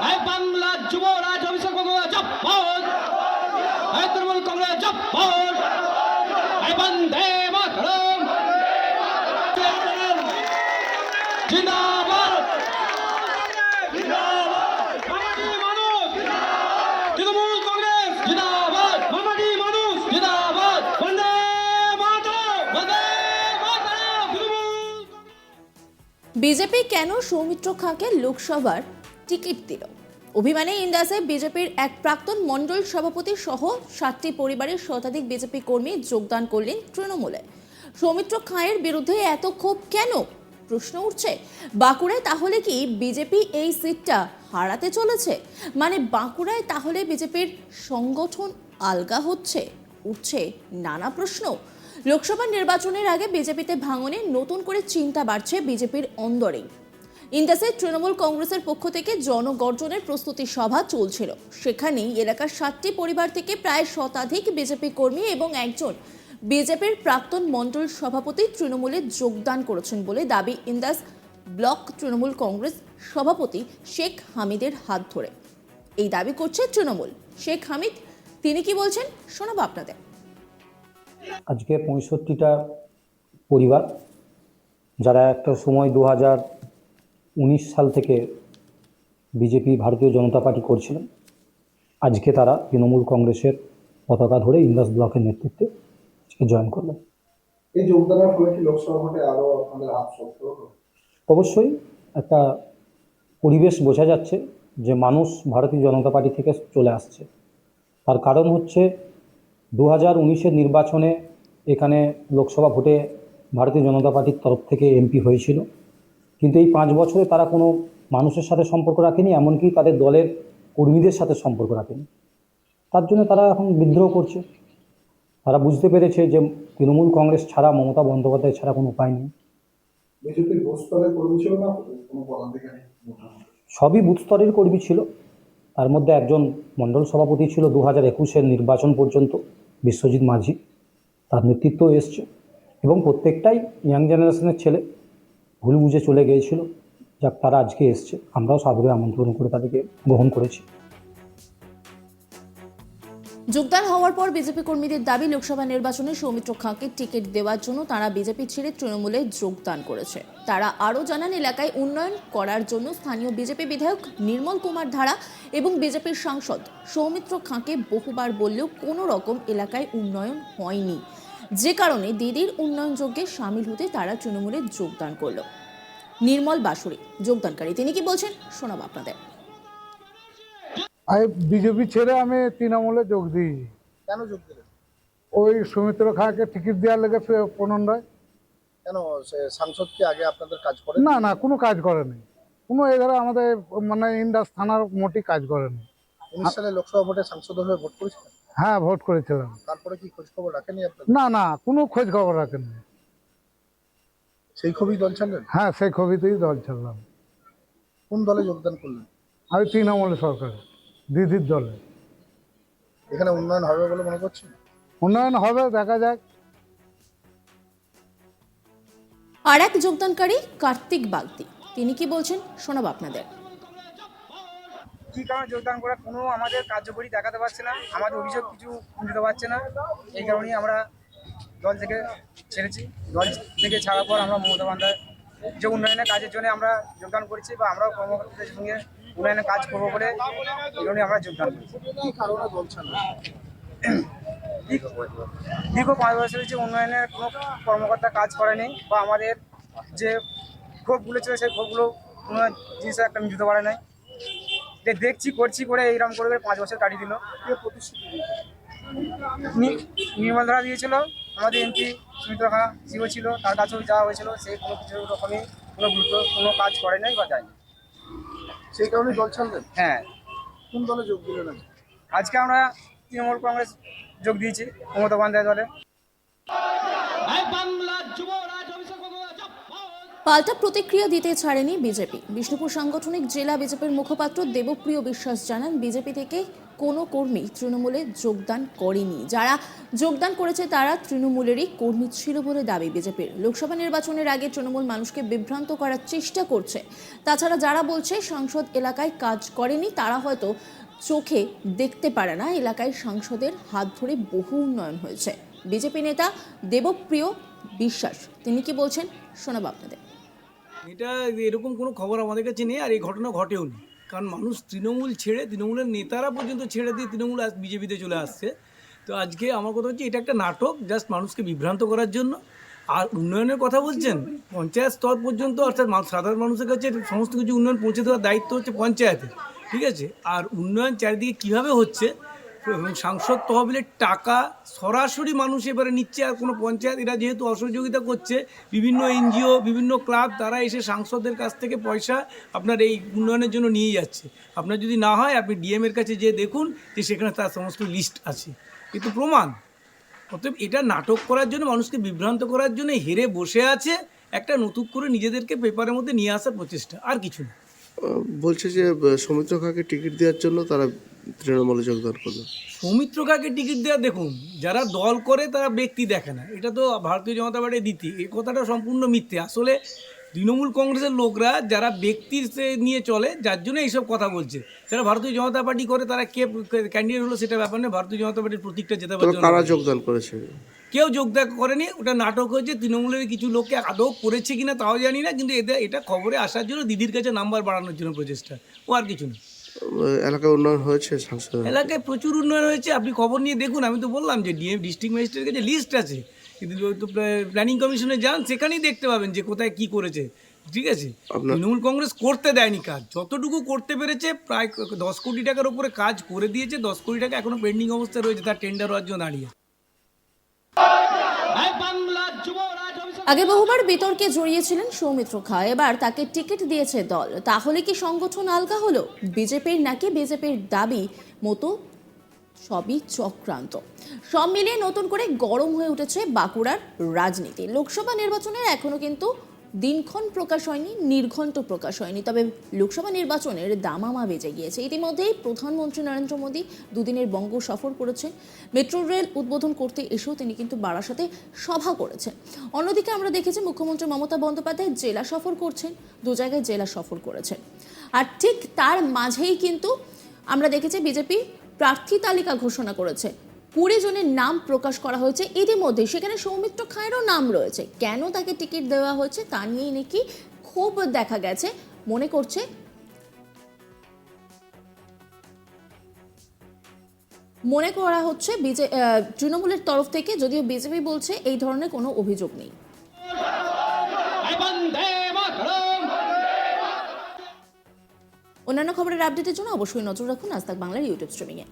এই বাংলার যুবরাজ অভিষেক বন্দ্যোপাধ্যায় জব্বর, এই তৃণমূল কংগ্রেস জব্বর, এই বন্দে মাতরম জিন্দাবাদ, মামাটি মানুষ তৃণমূল কংগ্রেস জিন্দাবাদ, মামাটি মানুষ জিন্দাবাদ, বন্দে মাতরম, বন্দে মাতরম তৃণমূল। বিজেপি কেন সৌমিত্র খাঁকে লোকসভার টিকিট দিল? অভিমানে ইন্ডাসে বিজেপির এক প্রাক্তন মণ্ডল সভাপতি সহ 7টি পরিবারের শতাধিক বিজেপি কর্মী যোগদান করলেন তৃণমূলে। সৌমিত্র খাঁয়ের বিরুদ্ধে এত ক্ষোভ কেন প্রশ্ন উঠছে। বাঁকুড়ায় তাহলে কি বিজেপি এই সিটটা হারাতে চলেছে? মানে বাঁকুড়ায় তাহলে বিজেপির সংগঠন আলগা হচ্ছে? উঠছে নানা প্রশ্ন। লোকসভা নির্বাচনের আগে বিজেপিতে ভাঙনে নতুন করে চিন্তা বাড়ছে বিজেপির অন্দরে। ইন্ডাসে তৃণমূল কংগ্রেসের পক্ষ থেকে জনগর্জনের প্রস্তুতি সভা চলছিল। সেখানেই এলাকার 7টি পরিবার থেকে প্রায় শতাধিক বিজেপি কর্মী এবং একজন বিজেপির প্রাক্তন মণ্ডল সভাপতি তৃণমূলে যোগদান করেছেন বলে দাবি ইন্ডাস ব্লক তৃণমূল কংগ্রেস সভাপতি শেখ হামিদের হাত ধরে। এই দাবি করছে তৃণমূল। শেখ হামিদ তিনি কি বলছেন শোনাবো আপনাদের। আজকে 65টা পরিবার যারা একটা সময় 2019 সাল থেকে বিজেপি ভারতীয় জনতা পার্টি করছিলেন, আজকে তারা তৃণমূল কংগ্রেসের পতাকা ধরে ইন্ডাস ব্লকের নেতৃত্বে আজকে জয়েন করলেন। এই যোগদানের ফলে কি লোকসভা ভোটে আরো আপনাদের হাত শক্ত হলো? অবশ্যই একটা পরিবেশ বোঝা যাচ্ছে যে মানুষ ভারতীয় জনতা পার্টি থেকে চলে আসছে। তার কারণ হচ্ছে 2019-এর নির্বাচনে এখানে লোকসভা ভোটে ভারতীয় জনতা পার্টির তরফ থেকে এমপি হয়েছিল, কিন্তু এই 5 বছরে তারা কোনো মানুষের সাথে সম্পর্ক রাখেনি, এমনকি তাদের দলের কর্মীদের সাথে সম্পর্ক রাখেনি। তার জন্য তারা এখন বিদ্রোহ করছে। তারা বুঝতে পেরেছে যে তৃণমূল কংগ্রেস ছাড়া, মমতা বন্দ্যোপাধ্যায় ছাড়া কোনো উপায় নেই। বিজেপির বুথ স্তরের কর্মী ছিল না কোনো পদাধিকারী? সবই বুথ স্তরের কর্মী ছিল। তার মধ্যে একজন মণ্ডল সভাপতি ছিল 2021-এর নির্বাচন পর্যন্ত, বিশ্বজিৎ মাঝি, তার নেতৃত্ব এসছে। এবং প্রত্যেকটাই ইয়াং জেনারেশনের ছেলে, ভুল বুঝে চলে গিয়েছিল, যাক তারা আজকে এসছে। আমরাও সাদরে আমন্ত্রণ করে তাদেরকে গ্রহণ করেছি। যোগদান হওয়ার পর বিজেপি কর্মীদের দাবি লোকসভা নির্বাচনে সৌমিত্র খাঁকে টিকিট দেওয়ার জন্য তারা বিজেপি ছেড়ে তৃণমূলে যোগদান করেছে। তারা আরও জানান, এলাকায় উন্নয়ন করার জন্য স্থানীয় বিজেপি বিধায়ক নির্মল কুমার ধারা এবং বিজেপির সাংসদ সৌমিত্র খাঁকে বহুবার বললেও কোনো রকম এলাকায় উন্নয়ন হয়নি, যে কারণে দিদির উন্নয়ন যজ্ঞে সামিল হতে তারা তৃণমূলে যোগদান করল। নির্মল বাসুরি যোগদানকারী, তিনি কি বলছেন শোনাবো আপনাদের। আমি বিজেপি ছেড়ে আমি তৃণমূলে যোগ দিয়েছি। কেন যোগ দিলেন? ওই সৌমিত্র খাঁকে টিকিট দেওয়ার লেগে পুনরায়। কেন সাংসদ কি আগে আপনাদের কাজ করে? না না, কোনো কাজ করেনি, কোনো এধারে আমাদের মানে ইন্ডাস থানার মোটি কাজ করেনি। 19 সালে লোকসভা ভোটে সাংসদ হয়ে ভোট করেছিলেন? হ্যাঁ, ভোট করেছিলাম। তারপরে কি খোঁজ খবর রাখেনি আপনাদের? না না, কোনো খোঁজ খবর রাখেনি। সেই ক্ষোভেই দল ছাড়লেন? হ্যাঁ, সেই ছবিতেই দল ছাড়লাম। কোন দলে যোগদান করলেন? আমি তৃণমূল সরকারে, দিদির দলে। এখানে উন্নয়ন হবে বলে মনে করছেন? উন্নয়ন হবে, দেখা যাক। আর এক যোগদানকারী কার্তিক বাগদি, তিনি কি বলছেন শোনাবো আপনাদের। কি কারণে যোগদান করা কোনো আমাদের কার্যকরী দেখাতে পারছে না, আমাদের অভিযোগ কিছু দিতে পারছে না, এই কারণেই আমরা দল থেকে ছেড়েছি। দল থেকে ছাড়ার পর আমরা মমতা বন্দ্যোপাধ্যায় যে উন্নয়নের কাজের জন্য আমরা যোগদান করেছি, বা আমরাও কর্মকর্তাদের সঙ্গে উন্নয়নের কাজ করবো বলে এই জন্যই আমরা যোগদান করেছি। কি কারণে দল ছাড়লেন? দীর্ঘ 5 বছর হচ্ছে উন্নয়নের কোনো কর্মকর্তা কাজ করেনি, বা আমাদের যে ক্ষোভগুলো ছিল সেই ক্ষোভগুলো কোনো জিনিসের একটা মিটাতে পারে নাই। দেখছি করছি করে এইরকম করে 5 বছর কাটিয়ে দিল। নির্মল ধারা দিয়েছিল, আমাদের এমপি সুমিত্রা খাঁ জিও ছিল, তার কাছেও যাওয়া হয়েছিল, সেই কোনো কিছু রকমই কোনো গুরুত্ব কোনো কাজ করে নাই বা যায়নি। সেই কারণে দল ছাড়লেন? হ্যাঁ। কোন দলে যোগ দিলেন? আজকে আমরা তৃণমূল কংগ্রেস যোগ দিয়েছি, মমতা বন্দ্যোপাধ্যায় দলে। এই বাংলার যুবরাজ অভিষেক বন্দ্যোপাধ্যায় জব্বর, পাল্টা প্রতিক্রিয়া দিতে ছাড়েনি বিজেপি। বিষ্ণুপুর সাংগঠনিক জেলা বিজেপির মুখপাত্র দেবপ্রিয় বিশ্বাস জানান, বিজেপি থেকে কোনো কর্মী তৃণমূলে যোগদান করেনি। যারা যোগদান করেছে তারা তৃণমূলেরই কর্মী ছিল বলে দাবি বিজেপির। লোকসভা নির্বাচনের আগে তৃণমূল মানুষকে বিভ্রান্ত করার চেষ্টা করছে। তাছাড়া যারা বলছে সাংসদ এলাকায় কাজ করেনি, তারা হয়তো চোখে দেখতে পারে না এলাকায় সাংসদের হাত ধরে বহু উন্নয়ন হয়েছে। বিজেপি নেতা দেবপ্রিয় বিশ্বাস তিনি কি বলছেন শোনাবো আপনাদের। এটা এরকম কোনো খবর আমাদের কাছে নেই, আর এই ঘটনা ঘটেও নি। কারণ মানুষ তৃণমূল ছেড়ে, তৃণমূলের নেতারা পর্যন্ত ছেড়ে দিয়ে তৃণমূল বিজেপিতে চলে আসছে। তো আজকে আমার কথা হচ্ছে এটা একটা নাটক, জাস্ট মানুষকে বিভ্রান্ত করার জন্য। আর উন্নয়নের কথা বলছেন, পঞ্চায়েত স্তর পর্যন্ত, অর্থাৎ সাধারণ মানুষের কাছে সমস্ত কিছু উন্নয়ন পৌঁছে দেওয়ার দায়িত্ব হচ্ছে পঞ্চায়েতের, ঠিক আছে? আর উন্নয়ন চারিদিকে কীভাবে হচ্ছে এবং সাংসদ তহবিলের টাকা সরাসরি মানুষ এবারে নিচ্ছে, আর কোনো পঞ্চায়েত এরা যেহেতু অসহযোগিতা করছে, বিভিন্ন এনজিও, বিভিন্ন ক্লাব, তারা এসে সাংসদের কাছ থেকে পয়সা আপনার এই উন্নয়নের জন্য নিয়ে যাচ্ছে। আপনার যদি না হয় আপনি ডিএমের কাছে যেয়ে দেখুন যে সেখানে তার সমস্ত লিস্ট আছে, কিন্তু প্রমাণ। অতএব এটা নাটক করার জন্য, মানুষকে বিভ্রান্ত করার জন্য হেরে বসে আছে, একটা নতুন করে নিজেদেরকে পেপারের মধ্যে নিয়ে আসার প্রচেষ্টা, আর কিছু না। বলছে যে সৌমিত্র খাঁকে টিকিট দেওয়ার জন্য তারা তৃণমূলে যোগদান করলো। সৌমিত্র খাঁকে টিকিট দেওয়া, দেখুন, যারা দল করে তারা ব্যক্তি দেখে না, এটা তো ভারতীয় জনতা পার্টির নীতি। এই কথাটা সম্পূর্ণ মিথ্যে। আসলে তৃণমূল কংগ্রেসের লোকরা যারা ব্যক্তির নিয়ে চলে, যার জন্য এইসব কথা বলছে। যারা ভারতীয় জনতা পার্টি করে তারা কে ক্যান্ডিডেট হলো সেটা ব্যাপার নেই, ভারতীয় জনতা পার্টির প্রতীকটা যেতে পারে। কারা যোগদান করেছে? কেউ যোগদান করেনি, ওটা নাটক হয়েছে। তৃণমূলের কিছু লোককে আদৌ করেছে কিনা তাও জানি না, কিন্তু এটা খবরে আসার জন্য, দিদির কাছে নাম্বার বাড়ানোর জন্য প্রচেষ্টা, ও আর কিছু না। এলাকায় উন্নয়ন হয়েছে, সাংসদ এলাকায় প্রচুর উন্নয়ন হয়েছে, আপনি খবর নিয়ে দেখুন। আমি তো বললাম যে ডিস্ট্রিক্ট ম্যাজিস্ট্রেটের কাছে লিস্ট আছে, কিন্তু প্ল্যানিং কমিশনে যান, সেখানেই দেখতে পাবেন যে কোথায় কি করেছে, ঠিক আছে? তৃণমূল কংগ্রেস করতে দেয়নি কাজ, যতটুকু করতে পেরেছে প্রায় 10 কোটি টাকার উপরে কাজ করে দিয়েছে। 10 কোটি টাকা এখনো পেন্ডিং অবস্থায় রয়েছে, তার টেন্ডার হওয়ার জন্য দাঁড়িয়ে। আগে বহুবার বিতর্কে জড়িয়েছিলেন সৌমিত্র খাঁ, এবার তাকে টিকিট দিয়েছে দল। তাহলে কি সংগঠন আলগা হলো? বিজেপির নাকি বিজেপির দাবি মতো সবই চক্রান্ত? সব মিলিয়ে নতুন করে গরম হয়ে উঠেছে বাঁকুড়ার রাজনীতি। লোকসভা নির্বাচনের এখনো কিন্তু দিনক্ষণ প্রকাশ হয়নি, নির্ঘণ্ট প্রকাশ হয়নি, তবে লোকসভা নির্বাচনের দামামা বেজে গিয়েছে। ইতিমধ্যেই প্রধানমন্ত্রী নরেন্দ্র মোদী দুদিনের বঙ্গ সফর করেছেন। মেট্রো রেল উদ্বোধন করতে এসেও তিনি কিন্তু বারাসাতে সভা করেছেন। অন্যদিকে আমরা দেখেছি মুখ্যমন্ত্রী মমতা বন্দ্যোপাধ্যায় জেলা সফর করছেন, দু জায়গায় জেলা সফর করেছেন। আর ঠিক তার মাঝেই কিন্তু আমরা দেখেছি বিজেপি প্রার্থী তালিকা ঘোষণা করেছে। 20 জনের নাম প্রকাশ করা হয়েছে ইতিমধ্যে, সেখানে সৌমিত্র খাঁয়েরও নাম রয়েছে। কেন তাকে টিকিট দেওয়া হয়েছে তা নিয়েই নাকি খুব দেখা গেছে। মনে করা হচ্ছে তৃণমূলের তরফ থেকে, যদিও বিজেপি বলছে এই ধরনের কোনো অভিযোগ নেই। অন্যান্য খবরের আপডেটের জন্য অবশ্যই নজর রাখুন আজ তাক বাংলার ইউটিউব স্ট্রিমিংয়ে।